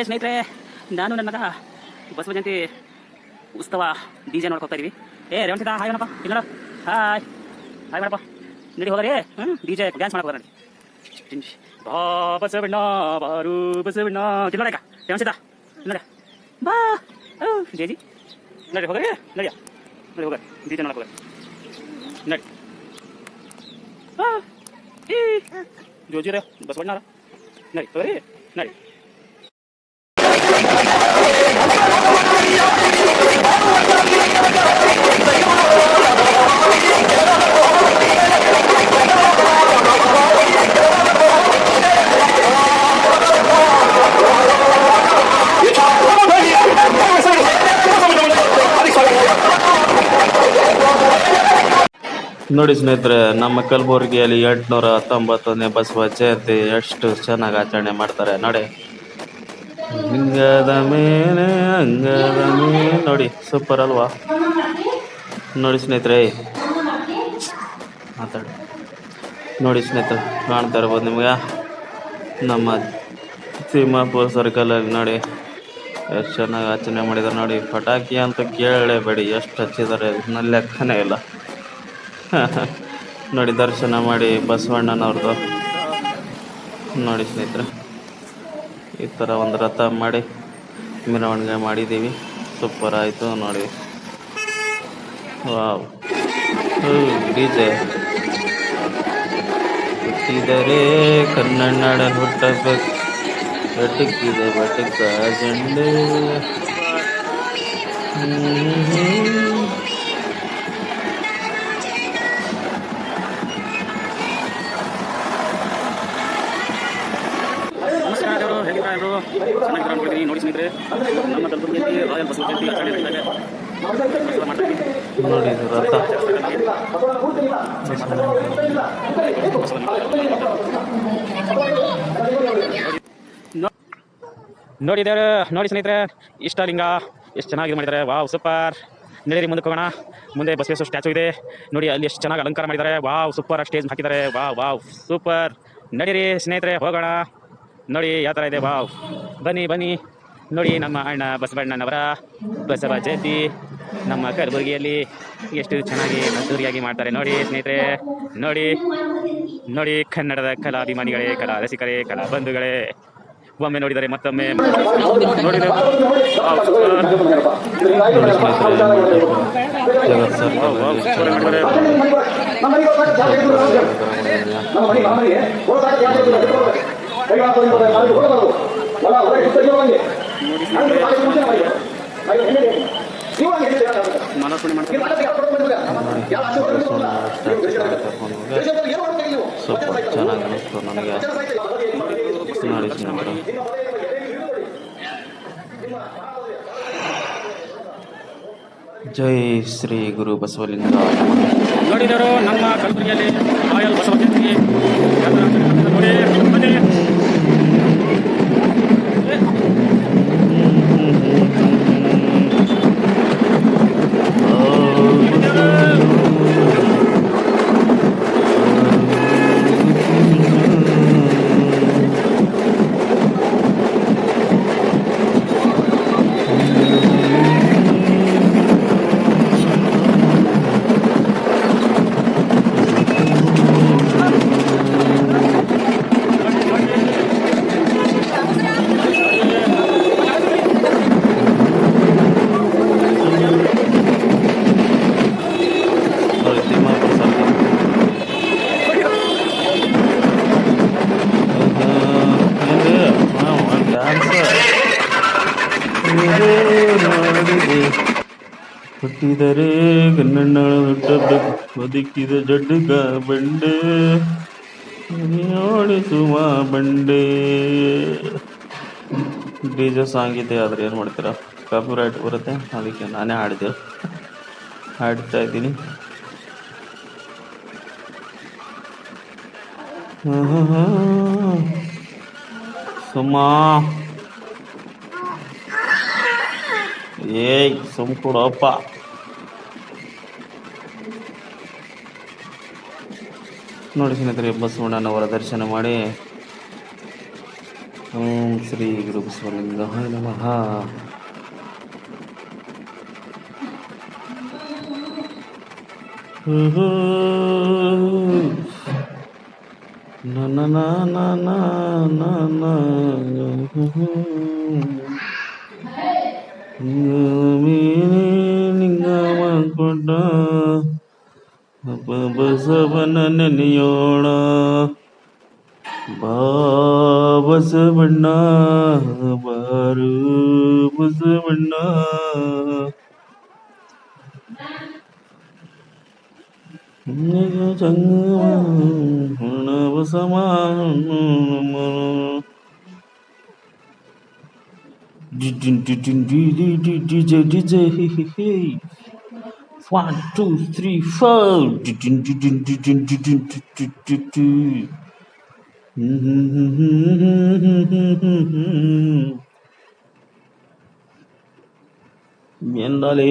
ಸ್ನೇಹಿತರೆ, ನಾನು ನನ್ನ ಮಗ ಬಸವ ಜಯಂತಿ ಉತ್ಸವ DJ ನೋಡ್ಕೊತಾ ಹೋಗ್ತಾ ಇದೀವಿ. ರೇವಂತಿದ ಹಾಯ್ ಏನಪ್ಪ, ಇಲ್ಲ ಹಾಯ್ ಹಾಯ್ ಮಾಡಪ್ಪ, ನಡಿ ಹೋಗ್ರಿ. DJ ಡ್ಯಾನ್ಸ್ ಮಾಡಕ್ಕೆ ಹೋಗೋಣ. ಬಾ ಬಸವಣ್ಣ ಬಾರು ಬಸವಣ್ಣ, ತಿನ್ನೋಡಕ ರೇವಂತಿದ ನೋಡಿ ಬಾ. ಜೇಜಿ ನಡಿ ಹೋಗ್ರಿ, ನಡಿಯ ನಡಿ ಹೋಗ DJ ನೋಡಕ್ಕೆ ಹೋಗ ನಡಿ. ಜೋಜಿರ ಬಸವಣ್ಣ ನಡಿ ಹೋಗ್ರಿ ನಡಿ. ನೋಡಿ ಸ್ನೇಹಿತರೆ, ನಮ್ಮ ಕಲಬುರಗಿಯಲ್ಲಿ 819ನೇ ಬಸವ ಜಯಂತಿ ಎಷ್ಟು ಚೆನ್ನಾಗಿ ಆಚರಣೆ ಮಾಡ್ತಾರೆ ನೋಡಿ. ಅಂಗದ ಮೇಲೆ ನೋಡಿ, ಸೂಪರ್ ಅಲ್ವಾ? ನೋಡಿ ಸ್ನೇಹಿತರೆ, ಮಾತಾಡಿ ನೋಡಿ ಸ್ನೇಹಿತರೆ, ಕಾಣ್ತಾ ಇರ್ಬೋದು ನಿಮ್ಗೆ ನಮ್ಮ ತಿಮ್ಮಾಪುರ ಸರ್ಕಲಲ್ಲಿ ನೋಡಿ ಎಷ್ಟು ಚೆನ್ನಾಗಿ ಆಚರಣೆ ಮಾಡಿದ್ದಾರೆ ನೋಡಿ. ಪಟಾಕಿ ಅಂತ ಕೇಳಲೇಬೇಡಿ, ಎಷ್ಟು ಹಚ್ಚಿದ್ದಾರೆ ನನ್ನ ಲೆಕ್ಕನೇ ಇಲ್ಲ. ನೋಡಿ, ದರ್ಶನ ಮಾಡಿ ಬಸವಣ್ಣನವ್ರದ್ದು ನೋಡಿ ಸ್ನೇಹಿತರೆ, ಈ ಥರ ಒಂದು ರಥ ಮಾಡಿ ಮೆರವಣಿಗೆ ಮಾಡಿದ್ದೀವಿ. ಸೂಪರ್ ಆಯಿತು ನೋಡಿ. ವಾವ್, DJ ಹುಟ್ಟಿದರೆ ಕನ್ನಡ ಹುಟ್ಟಬೇಕು, ಬಟಕಿದೆ ಬಟಕ ಜಂಡೆ. ಚೆನ್ನಾಗಿ ನೋಡಿ ಸ್ನೇಹಿತರೆ, ನಮ್ಮ ಕಲಬುರಗಿಯಲ್ಲಿ ರಾಯಲ್ ಬಸವ ಜಯಂತಿ ಆಚರಣೆ ನಡೀತಾ ನೋಡಿ. ಇದು ರಥ ನೋಡಿದ್ದಾರೆ ನೋಡಿ ಸ್ನೇಹಿತರೆ, ಇಷ್ಟಲಿಂಗ ಎಷ್ಟು ಚೆನ್ನಾಗಿ ಮಾಡಿದ್ದಾರೆ. Wow super. ನಡೀರಿ ಮುಂದಕ್ಕೆ ಹೋಗೋಣ. ಮುಂದೆ ಬಸವೇಶ್ವರ ಸ್ಟ್ಯಾಚು ಇದೆ ನೋಡಿ, ಅಲ್ಲಿ ಎಷ್ಟು ಚೆನ್ನಾಗಿ ಅಲಂಕಾರ ಮಾಡಿದ್ದಾರೆ. ವಾವ್ ಸೂಪರ್ ಸ್ಟೇಜ್ ಹಾಕಿದ್ದಾರೆ. Wow wow super. ನಡೀರಿ ಸ್ನೇಹಿತರೆ ಹೋಗೋಣ. ನೋಡಿ ಯಾವ ಥರ ಇದೆ. ವಾವ್, ಬನ್ನಿ ಬನ್ನಿ ನೋಡಿ, ನಮ್ಮ ಅಣ್ಣ ಬಸವಣ್ಣನವರ ಬಸವ ಜಯಂತಿ ನಮ್ಮ ಕಲಬುರಗಿಯಲ್ಲಿ ಎಷ್ಟು ಚೆನ್ನಾಗಿ ಅದ್ದೂರಿಯಾಗಿ ಮಾಡ್ತಾರೆ ನೋಡಿ ಸ್ನೇಹಿತರೆ. ನೋಡಿ ನೋಡಿ, ಕನ್ನಡದ ಕಲಾಭಿಮಾನಿಗಳೇ, ಕಲಾ ರಸಿಕರೇ, ಕಲಾ ಬಂಧುಗಳೇ, ಒಮ್ಮೆ ನೋಡಿದರೆ ಮತ್ತೊಮ್ಮೆ ನೋಡಿದರೆ ಸೂಪರ್ ಚೆನ್ನಾಗಿ ಅನಿಸ್ತು ನನಗೆ ನೋಡಿ ಸ್ನೇಹಿತರೆ. ಜೈ ಶ್ರೀ ಗುರು ಬಸವಲಿಂಗ. ನೋಡಿದರು ನಮ್ಮ ಕಲಬುರಗಿಯಲ್ಲಿ ರಾಯಲ್ ಬಸವ ಜಯಂತಿ ಹುಟ್ಟಿದರೆ ಕನ್ನಡ ಹುಟ್ಟಬೇಕು, ಬದುಕಿದ ಜಡ್ಡುಗ ಬಂಡೆ ಓಡಿಸುವ ಬಂಡೆ. DJ ಸಾಂಗ್ ಇದೆ, ಆದ್ರೆ ಏನು ಮಾಡ್ತೀರಾ, ಕಾಪಿರೈಟ್ ಬರುತ್ತೆ, ಅದಕ್ಕೆ ನಾನೇ ಹಾಡ್ತಾ ಇದ್ದೀನಿ. ಸುಮಾ ಏಯ್ ಸುಮ್ ಕೊಡಪ್ಪ. ನೋಡಿ ಸ್ನೇಹಿತರೆ, ಬಸವಣ್ಣನವರ ದರ್ಶನ ಮಾಡಿ ಓಂ ಶ್ರೀ ಗುರು ಬಸವಲಿಂಗಾಯ ನಮಃ. ನ ನ ನ ನ ನ ನ ಲಿಂಗಮ ಕೊಟ್ಟ ಬಸವನ ನೆನೆಯೋಣ, ಬಾ ಬಸವಣ್ಣ ಬಾರು Basavanna. One, two, three, four. Miendale.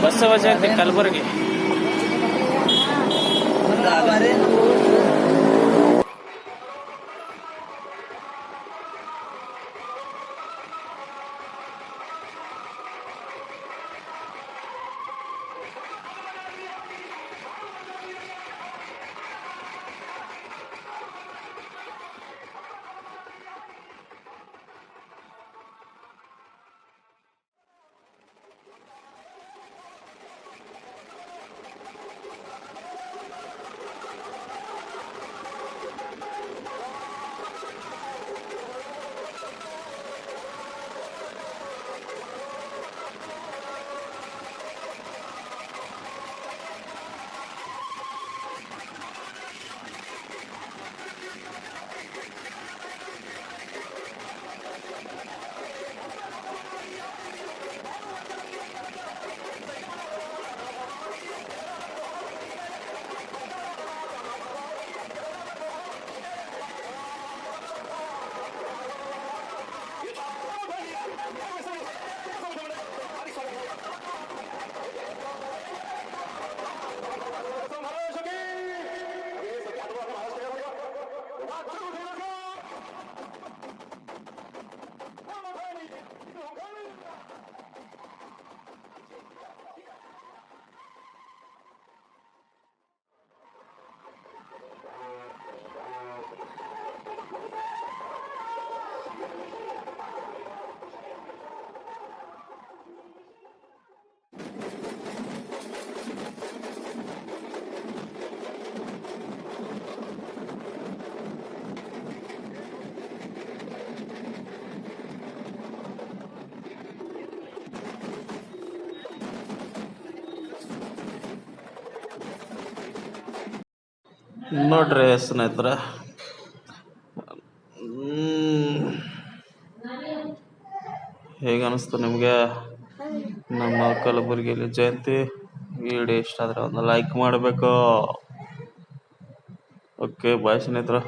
Basava Jayanti Kalaburagi. ನೋಡ್ರಿ ಸ್ನೇಹಿತರೆ, ಹೇಗೆ ಅನಿಸ್ತು ನಿಮಗೆ ನಮ್ಮ ಕಲಬುರಗಿಯಲ್ಲಿ ಜಯಂತಿ? ವಿಡಿಯೋ ಇಷ್ಟ ಆದರೆ ಒಂದು ಲೈಕ್ ಮಾಡಬೇಕು. ಓಕೆ, ಬಾಯ್ ಸ್ನೇಹಿತರೆ.